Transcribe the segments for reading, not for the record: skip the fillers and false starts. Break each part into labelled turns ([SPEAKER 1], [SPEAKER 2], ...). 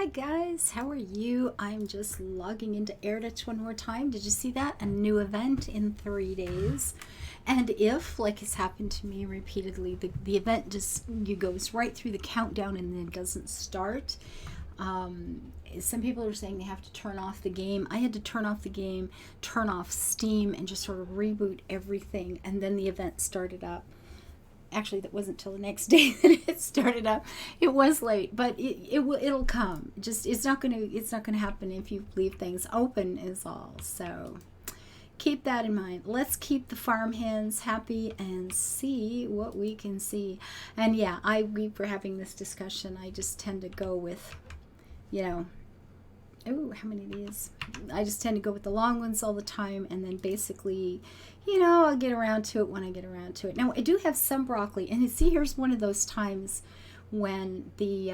[SPEAKER 1] Hi guys, how are you? I'm just logging into AirDutch one more time. Did you see that? A new event in 3 days. And if, like has happened to me repeatedly, the event just goes right through the countdown and then doesn't start. Some people are saying they have to turn off the game. I had to turn off the game, turn off Steam, and just sort of reboot everything, and then the event started up. Actually, that wasn't till the next day that it started up. It was late, but it'll come. Just it's not gonna happen if you leave things open is all. So keep that in mind. Let's keep the farmhands happy and see what we can see. And yeah, we were having this discussion. I just tend to go with, how many of these? I just tend to go with the long ones all the time, and then basically, I'll get around to it when I get around to it. Now, I do have some broccoli, and you see, here's one of those times when the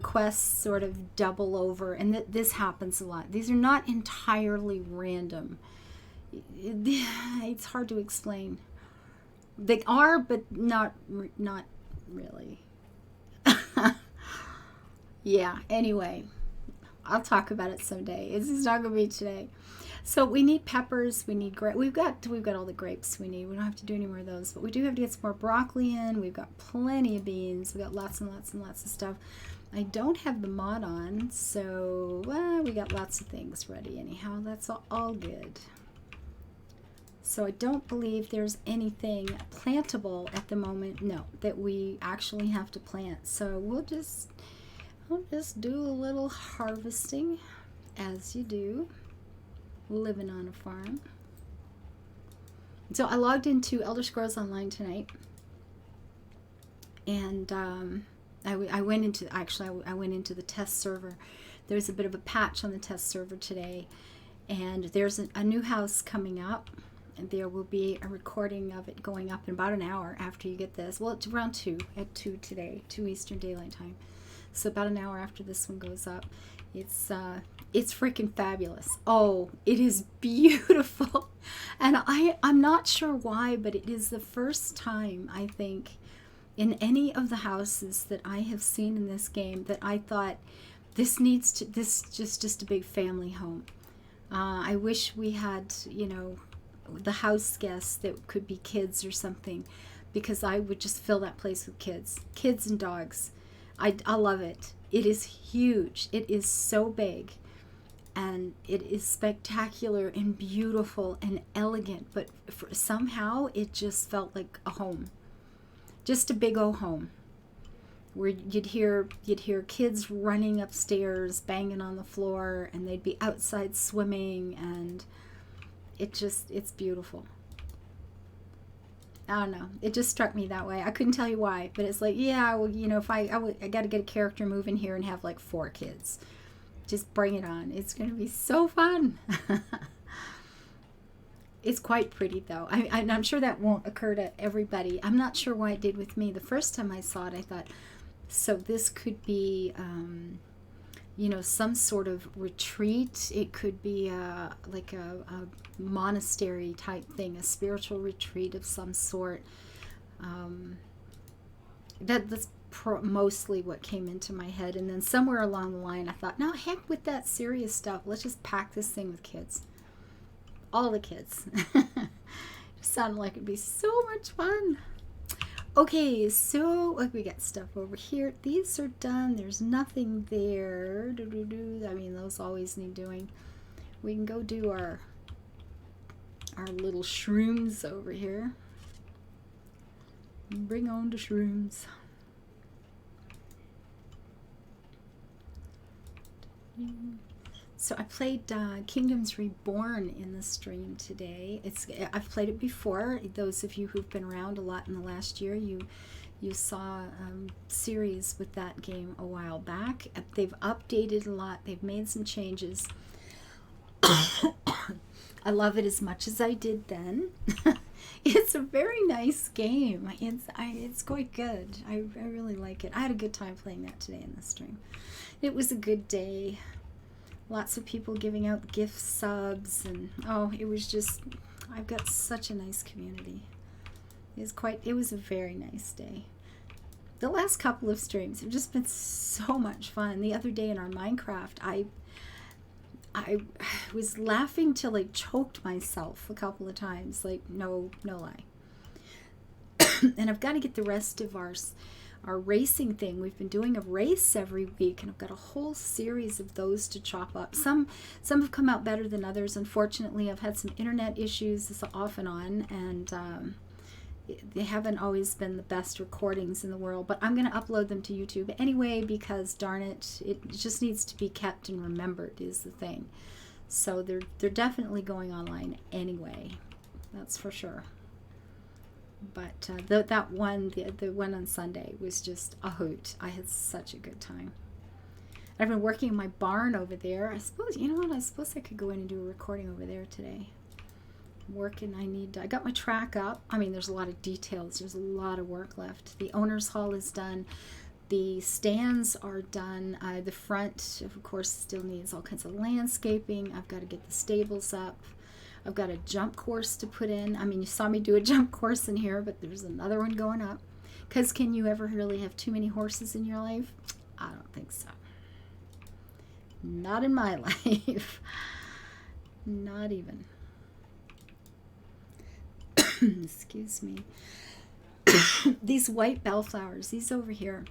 [SPEAKER 1] quests sort of double over, and this happens a lot. These are not entirely random. It's hard to explain. They are, but not really. Yeah, anyway, I'll talk about it someday. It's not going to be today. So we need peppers, we need we've got all the grapes we need. We don't have to do any more of those, but we do have to get some more broccoli in. We've got plenty of beans. We've got lots and lots and lots of stuff. I don't have the mod on, so we got lots of things ready anyhow. That's all good. So I don't believe there's anything plantable at the moment, no, that we actually have to plant. So I'll just do a little harvesting, as you do, living on a farm. So I logged into Elder Scrolls Online tonight, and I went into the test server. There's a bit of a patch on the test server today, and there's a new house coming up, and there will be a recording of it going up in about an hour after you get this. Well, it's around 2 today, 2 Eastern Daylight Time. So about an hour after this one goes up. It's freaking fabulous. Oh, it is beautiful. And I'm not sure why, but it is the first time, I think, in any of the houses that I have seen in this game that I thought this just a big family home. I wish we had, the house guests that could be kids or something, because I would just fill that place with kids and dogs. I love it. It is huge. It is so big, and it is spectacular and beautiful and elegant, but somehow it just felt like a home, just a big old home, where you'd hear kids running upstairs, banging on the floor, and they'd be outside swimming, and it's beautiful. I don't know. It just struck me that way. I couldn't tell you why, but it's like, yeah, well, if I got to get a character move in here and have like 4 kids. Just bring it on. It's going to be so fun. It's quite pretty, though. I'm sure that won't occur to everybody. I'm not sure why it did with me. The first time I saw it, I thought, so this could be, some sort of retreat. It could be like a monastery type thing, a spiritual retreat of some sort. That's mostly what came into my head. And then somewhere along the line, I thought, no, heck with that serious stuff. Let's just pack this thing with kids. All the kids. It sounded like it'd be so much fun. Okay, so we got stuff over here. These are done. There's nothing there. I mean, those always need doing. We can go do our little shrooms over here. Bring on the shrooms. So I played Kingdoms Reborn in the stream today. I've played it before. Those of you who've been around a lot in the last year, you saw series with that game a while back. They've updated a lot. They've made some changes. I love it as much as I did then. It's a very nice game. It's quite good. I really like it. I had a good time playing that today in the stream. It was a good day. Lots of people giving out gift subs, and it was just, I've got such a nice community. It was a very nice day. the last couple of streams have just been so much fun. The other day in our Minecraft, I was laughing till I choked myself a couple of times, like no lie. And I've got to get the rest of our racing thing. We've been doing a race every week, and I've got a whole series of those to chop up. Some have come out better than others. Unfortunately, I've had some internet issues off and on, and they haven't always been the best recordings in the world. But I'm going to upload them to YouTube anyway, because darn it, it just needs to be kept and remembered is the thing. So they're definitely going online anyway. That's for sure. But that one, the one on Sunday, was just a hoot. I had such a good time. I've been working in my barn over there. I suppose, you know what, I suppose I could go in and do a recording over there today. Working, I got my track up. I mean, there's a lot of details. There's a lot of work left. The owner's hall is done. The stands are done. The front, of course, still needs all kinds of landscaping. I've got to get the stables up. I've got a jump course to put in. I mean, you saw me do a jump course in here, but there's another one going up. Because can you ever really have too many horses in your life? I don't think so. Not in my life. Not even. Excuse me. These white bellflowers, these over here,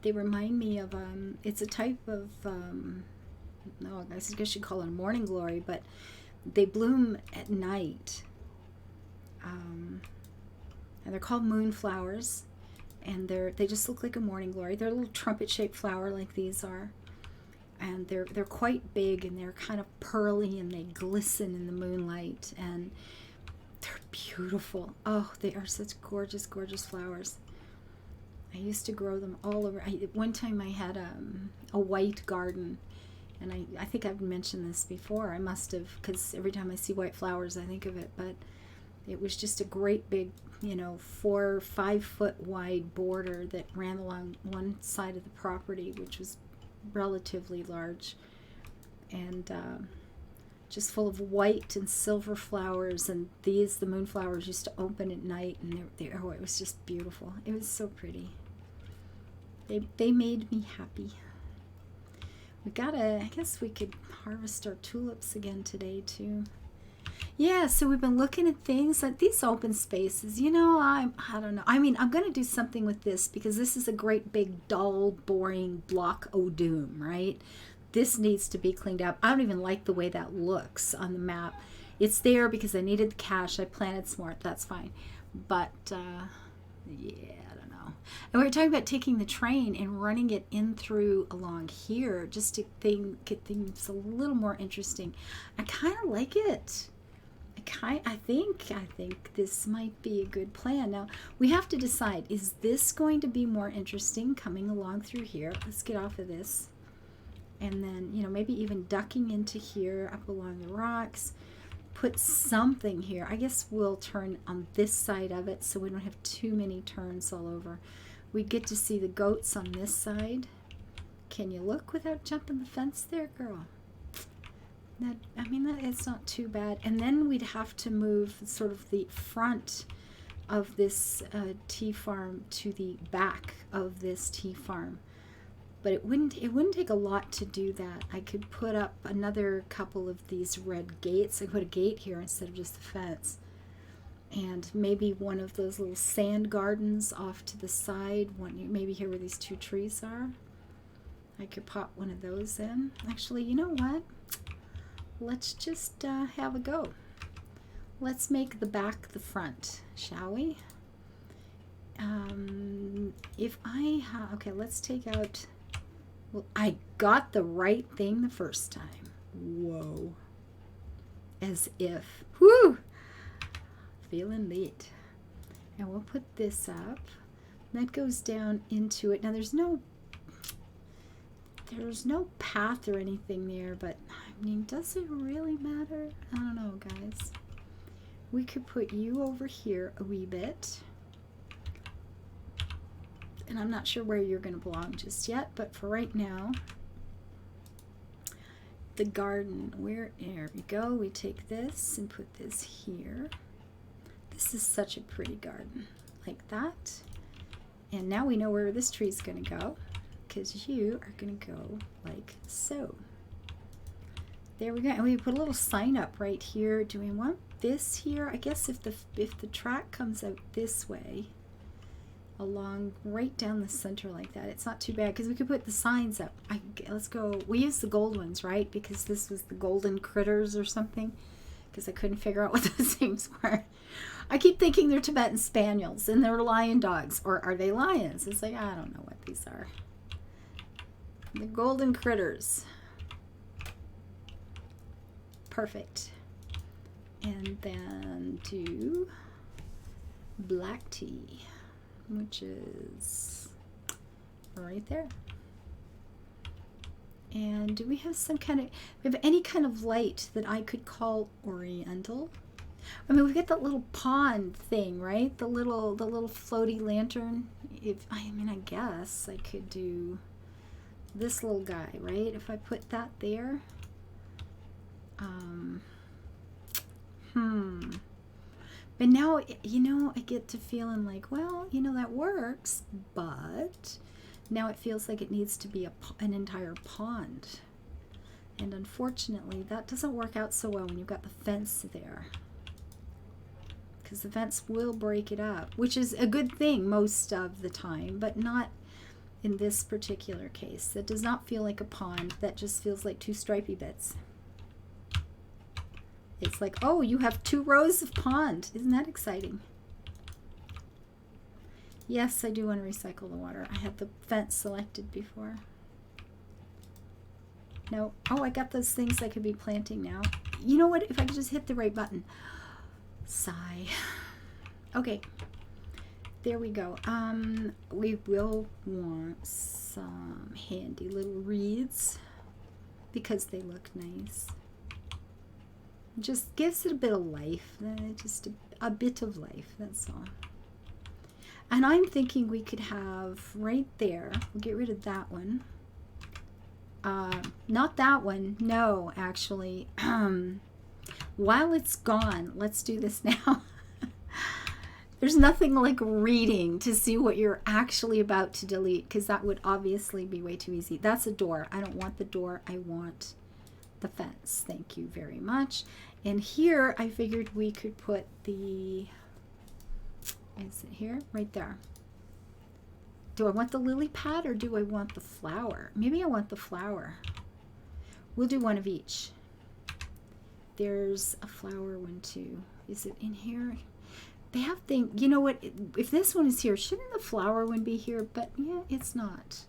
[SPEAKER 1] they remind me of, it's a type of, no, I guess you call it a morning glory, but they bloom at night, and they're called moonflowers, and they just look like a morning glory. They're a little trumpet-shaped flower like these are, and they're quite big, and they're kind of pearly, and they glisten in the moonlight, and they're beautiful. Oh, they are such gorgeous, gorgeous flowers. I used to grow them all over. One time I had a white garden. And I think I've mentioned this before. I must have, because every time I see white flowers, I think of it. But it was just a great big, 4 or 5 foot wide border that ran along one side of the property, which was relatively large. And just full of white and silver flowers. And the moonflowers used to open at night. And oh, it was just beautiful. It was so pretty. They made me happy. I guess we could harvest our tulips again today too. Yeah, so we've been looking at things like these open spaces. I don't know. I mean, I'm going to do something with this because this is a great big dull, boring block o' doom, right? This needs to be cleaned up. I don't even like the way that looks on the map. It's there because I needed the cash. I planted smart. That's fine. But, yeah. And we were talking about taking the train and running it in through along here just to get things a little more interesting. I kind of like it. I think this might be a good plan. Now, we have to decide, is this going to be more interesting coming along through here? Let's get off of this. And then, maybe even ducking into here up along the rocks. Put something here. I guess we'll turn on this side of it so we don't have too many turns all over. We get to see the goats on this side. Can you look without jumping the fence there, girl? It's not too bad. And then we'd have to move sort of the front of this tea farm to the back of this tea farm. But it wouldn't take a lot to do that. I could put up another couple of these red gates. I could put a gate here instead of just a fence. And maybe one of those little sand gardens off to the side. Maybe here where these 2 trees are. I could pop one of those in. Actually, you know what? Let's just have a go. Let's make the back the front, shall we? Okay, let's take out... Well, I got the right thing the first time. Whoa. As if. Whoo! Feeling neat. And we'll put this up. That goes down into it. Now there's no path or anything there, but I mean, does it really matter? I don't know, guys. We could put you over here a wee bit. And I'm not sure where you're going to belong just yet, but for right now, the garden, there we go. We take this and put this here. This is such a pretty garden, like that. And now we know where this tree's going to go, because you are going to go like so. There we go. And we put a little sign up right here. Do we want this here? I guess if the track comes out this way, along right down the center like that, it's not too bad, because we could put the signs up. Let's go. We used the gold ones, right? Because this was the golden critters or something, because I couldn't figure out what those names were. I keep thinking they're Tibetan Spaniels and they're lion dogs, or are they lions? It's like, I don't know what these are. The golden critters. Perfect. And then do black tea, which is right there. And do we have some kind of, we have any kind of light that I could call oriental? I mean, we've got that little pond thing, right? The little floaty lantern. I guess I could do this little guy, right? If I put that there. But now, you know, I get to feeling like, well, you know, that works, but now it feels like it needs to be an entire pond. And unfortunately, that doesn't work out so well when you've got the fence there, because the fence will break it up, which is a good thing most of the time, but not in this particular case. That does not feel like a pond. That just feels like two stripy bits. It's like, oh, you have 2 rows of pond. Isn't that exciting? Yes, I do want to recycle the water. I had the fence selected before. No. Oh, I got those things I could be planting now. You know what? If I could just hit the right button. Sigh. Okay. There we go. We will want some handy little reeds because they look nice. Just gives it a bit of life. Just a bit of life, that's all. And I'm thinking we could have right there, we'll get rid of that one. Not that one, no, actually. While it's gone, let's do this now. There's nothing like reading to see what you're actually about to delete, because that would obviously be way too easy. That's a door. I don't want the door. I want the fence. Thank you very much. And here I figured we could put the, is it here? Right there. Do I want the lily pad or do I want the flower? Maybe I want the flower. We'll do one of each. There's a flower one too. Is it in here? They have things, you know what, if this one is here, shouldn't the flower one be here? But yeah, it's not.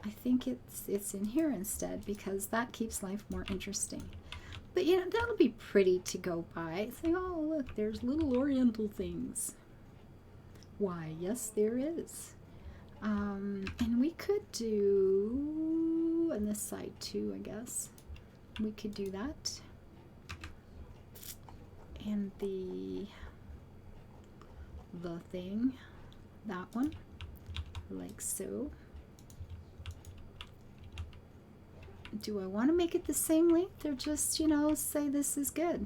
[SPEAKER 1] I think it's in here instead, because that keeps life more interesting. But you know, that'll be pretty to go by. Say, oh look, there's little oriental things. Why, yes there is. And we could do on this side too, I guess. We could do that. And the thing, that one, like so. Do I want to make it the same length or just, you know, say this is good?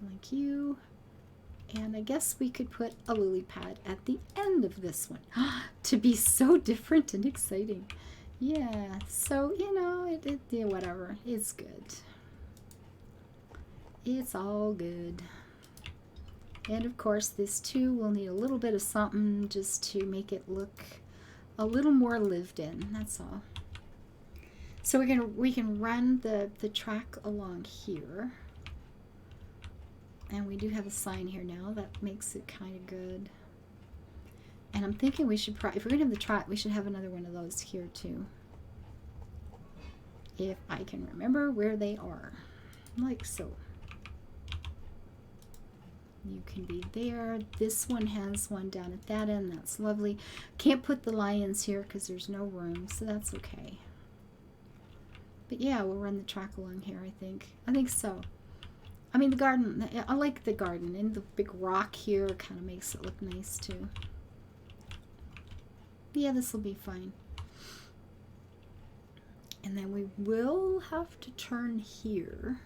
[SPEAKER 1] Like you. And I guess we could put a lily pad at the end of this one to be so different and exciting. Yeah, so, you know, yeah, whatever. It's good. It's all good. And of course, this too will need a little bit of something just to make it look a little more lived in. That's all. So we can run the track along here. And we do have a sign here now that makes it kind of good. And I'm thinking we should if we're going to have the track, we should have another one of those here too. If I can remember where they are. Like so. You can be there. This one has one down at that end. That's lovely. Can't put the lions here because there's no room, so that's okay. But yeah, we'll run the track along here, I think. I think so. I mean, the garden, I like the garden, and the big rock here kind of makes it look nice too. Yeah, this will be fine. And then we will have to turn here.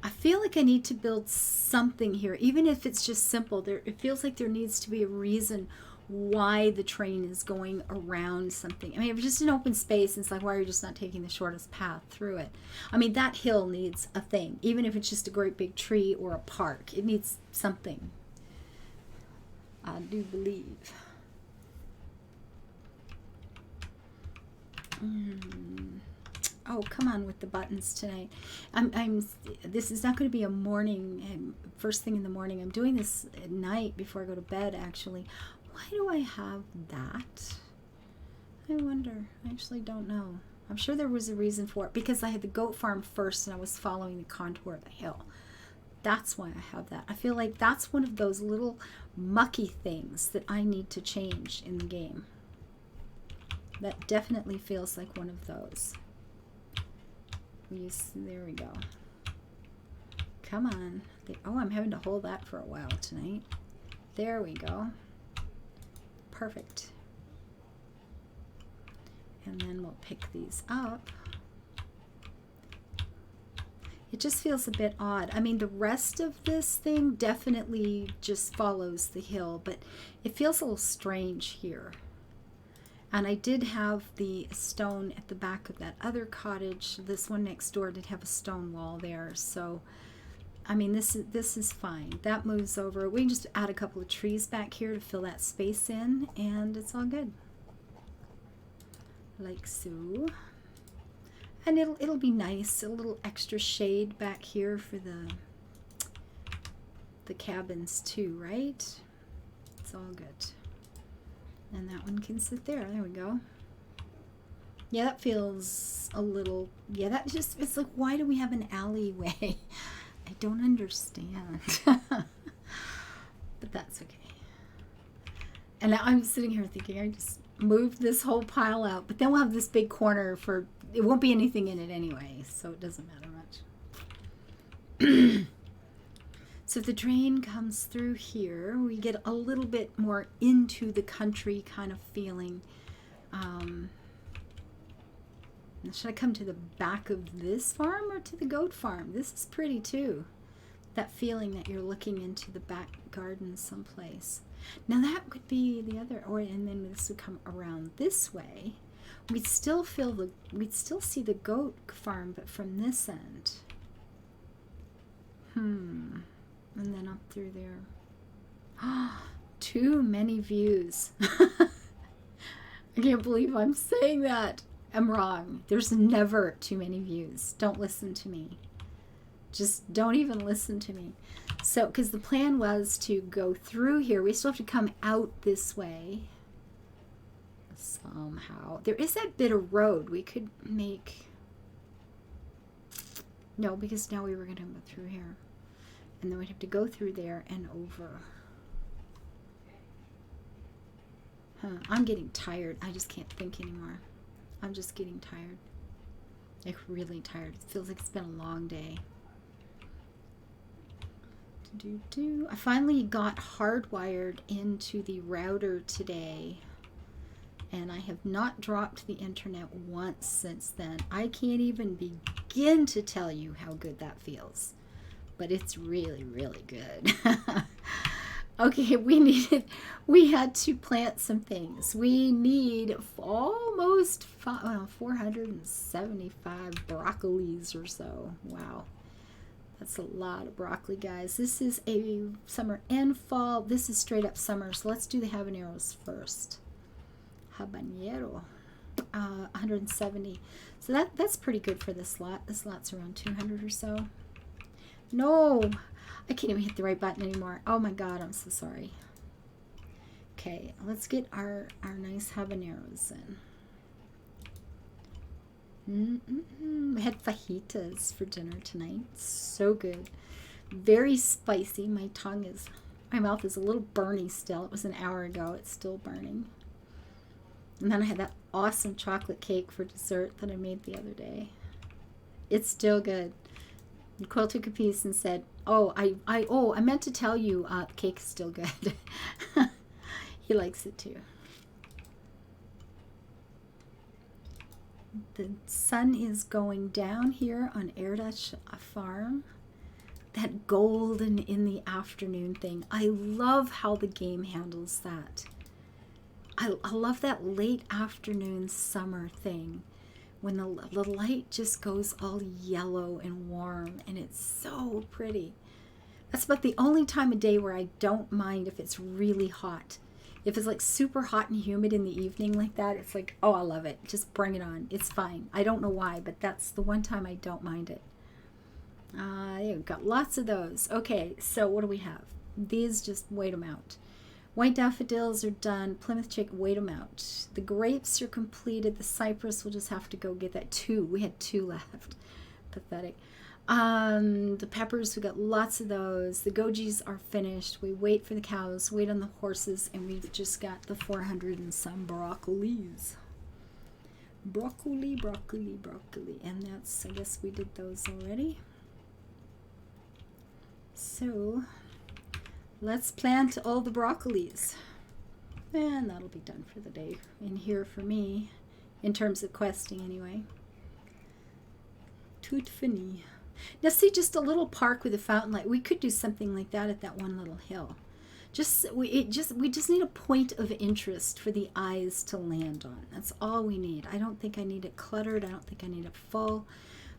[SPEAKER 1] I feel like I need to build something here, even if it's just simple. It feels like there needs to be a reason why the train is going around something. I mean, if it's just an open space, it's like, why are you just not taking the shortest path through it? I mean, that hill needs a thing, even if it's just a great big tree or a park. It needs something. I do believe. Oh, come on with the buttons tonight. This is not going to be a morning, first thing in the morning. I'm doing this at night before I go to bed, actually. Why do I have that? I wonder. I actually don't know. I'm sure there was a reason for it, because I had the goat farm first and I was following the contour of the hill. That's why I have that. I feel like that's one of those little mucky things that I need to change in the game. That definitely feels like one of those. There we go. Come on. Oh, I'm having to hold that for a while tonight. There we go. Perfect. And then we'll pick these up. It just feels a bit odd. I mean, the rest of this thing definitely just follows the hill, but it feels a little strange here. And I did have the stone at the back of that other cottage. This one next door did have a stone wall there. So, I mean, this is fine. That moves over. We can just add a couple of trees back here to fill that space in, and it's all good. Like so. And it'll be nice. A little extra shade back here for the cabins too, right? It's all good. And that one can sit there. There we go. Yeah, that feels a little, yeah, that just, it's like, why do we have an alleyway? I don't understand. But that's okay. And now I'm sitting here thinking, I just moved this whole pile out, but then we'll have this big corner for, it won't be anything in it anyway, so it doesn't matter much. So if the train comes through here, we get a little bit more into the country kind of feeling. Should I come to the back of this farm or to the goat farm? This is pretty too. That feeling that you're looking into the back garden someplace. Now that would be the other, and then this would come around this way. We'd still we'd still see the goat farm, but from this end. And then up through there. Too many views. I can't believe I'm saying that. I'm wrong. There's never too many views. Don't listen to me. Just don't even listen to me. So, because the plan was to go through here. We still have to come out this way. Somehow. There is that bit of road we could make. No, because now we were going to go through here. And then we'd have to go through there and over. I'm getting tired. I just can't think anymore. I'm just getting tired. Like really tired. It feels like it's been a long day. I finally got hardwired into the router today. And I have not dropped the internet once since then. I can't even begin to tell you how good that feels. But it's really, really good. Okay, we had to plant some things. We need almost 475 broccolis or so. Wow. That's a lot of broccoli, guys. This is a summer and fall. This is straight up summer. So let's do the habaneros first. Habanero. 170. So that's pretty good for this lot. This lot's around 200 or so. No, I can't even hit the right button anymore. Oh my God, I'm so sorry. Okay, let's get our nice habaneros in. We had fajitas for dinner tonight. So good. Very spicy. My mouth is a little burny still. It was an hour ago. It's still burning. And then I had that awesome chocolate cake for dessert that I made the other day. It's still good. Quill took a piece and said, I meant to tell you, the cake is still good. He likes it too. The sun is going down here on Erdash Farm. that golden in the afternoon thing. I love how the game handles that. I love that late afternoon summer thing when the light just goes all yellow and warm, and it's so pretty. That's about the only time of day where I don't mind if it's really hot. If it's like super hot and humid in the evening like that, it's like, oh, I love it. Just bring it on. It's fine. I don't know why, but that's the one time I don't mind it. You've got lots of those. Okay, so what do we have? These, just wait them out. White daffodils are done. Plymouth chick, wait them out. The grapes are completed. The cypress, we'll just have to go get that. 2. We had 2 left. Pathetic. The peppers, we got lots of those. The gojis are finished. We wait for the cows, wait on the horses, and we've just got the 400 and some broccolis. Broccoli. And that's, I guess we did those already. So let's plant all the broccolis. And that'll be done for the day in here for me, in terms of questing anyway. Tout fini. Now see, just a little park with a fountain light. We could do something like that at that one little hill. We just need a point of interest for the eyes to land on. That's all we need. I don't think I need it cluttered. I don't think I need it full.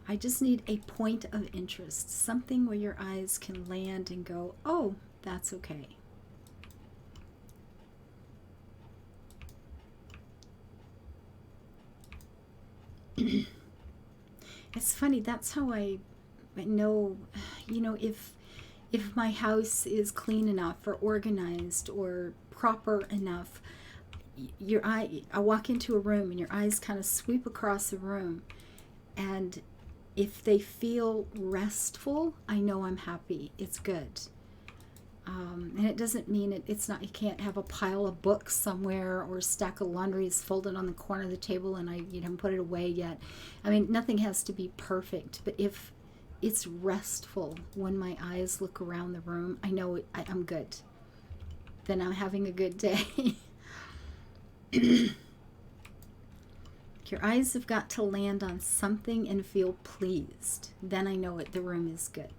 [SPEAKER 1] I just need a point of interest. Something where your eyes can land and go, oh, that's okay. It's funny, that's how I know, if my house is clean enough or organized or proper enough. I walk into a room and your eyes kind of sweep across the room, and if they feel restful, I know I'm happy. It's good. And it doesn't mean it's not, you can't have a pile of books somewhere or a stack of laundry is folded on the corner of the table and you haven't put it away yet. I mean, nothing has to be perfect, but if it's restful when my eyes look around the room, I know I'm good. Then I'm having a good day. Your eyes have got to land on something and feel pleased. Then I know the room is good.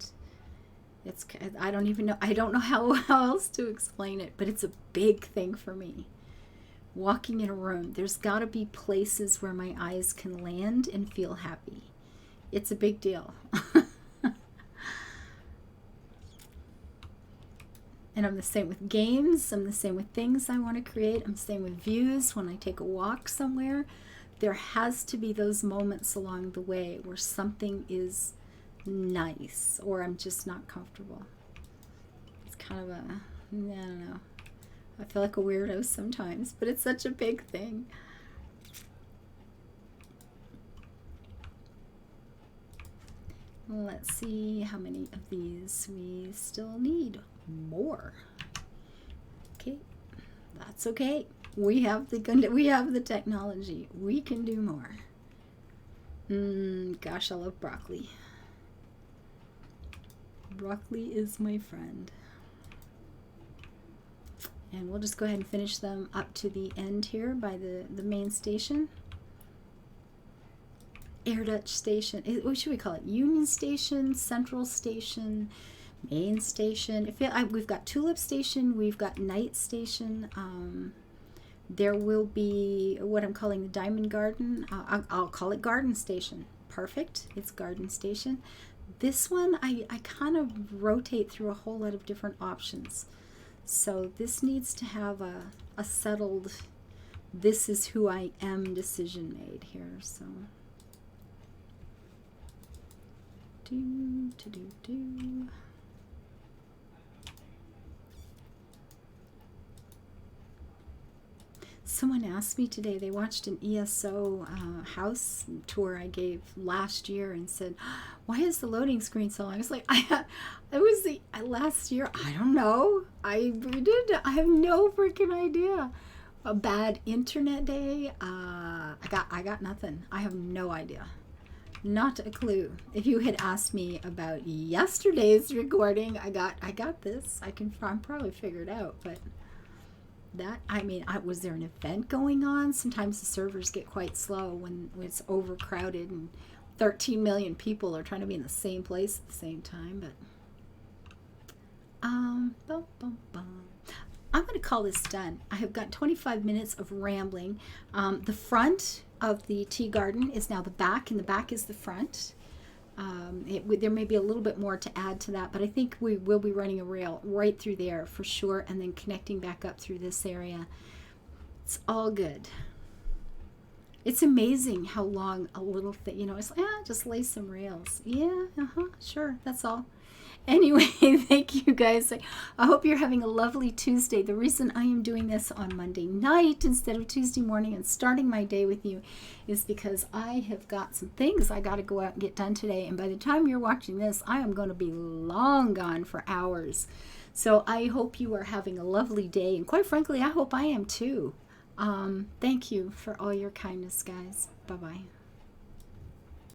[SPEAKER 1] I don't know how else to explain it, but it's a big thing for me. Walking in a room, there's got to be places where my eyes can land and feel happy. It's a big deal. And I'm the same with games. I'm the same with things I want to create. I'm the same with views when I take a walk somewhere. There has to be those moments along the way where something is nice or I'm just not comfortable. It's kind of I don't know. I feel like a weirdo sometimes, but it's such a big thing. Let's see how many of these we still need. More. Okay, that's okay. We have the technology. We can do more. Gosh, I love broccoli. Broccoli is my friend. And we'll just go ahead and finish them up to the end here by the main station. Air Dutch Station. What should we call it? Union Station, Central Station, Main Station. We've got Tulip Station. We've got Night Station. There will be what I'm calling the Diamond Garden. I'll call it Garden Station. Perfect. It's Garden Station. This one, I kind of rotate through a whole lot of different options. So this needs to have a settled, this is who I am decision made here. So, do. Someone asked me today, they watched an ESO house tour I gave last year and said, why is the loading screen so long? I was like, last year, I don't know. I have no freaking idea. A bad internet day. I got nothing. I have no idea. Not a clue. If you had asked me about yesterday's recording, I got this. I can probably figure it out, but was there an event going on? Sometimes the servers get quite slow when it's overcrowded and 13 million people are trying to be in the same place at the same time, but Bum, bum, bum. I'm going to call this done. I have got 25 minutes of rambling. The front of the tea garden is now the back, and the back is the front. There may be a little bit more to add to that, but I think we will be running a rail right through there for sure, and then connecting back up through this area. It's all good. It's amazing how long a little thing, you know, it's like, just lay some rails. Yeah, sure, that's all. Anyway, thank you guys. I hope you're having a lovely Tuesday. The reason I am doing this on Monday night instead of Tuesday morning and starting my day with you is because I have got some things I got to go out and get done today. And by the time you're watching this, I am going to be long gone for hours. So I hope you are having a lovely day. And quite frankly, I hope I am too. Thank you for all your kindness, guys. Bye-bye.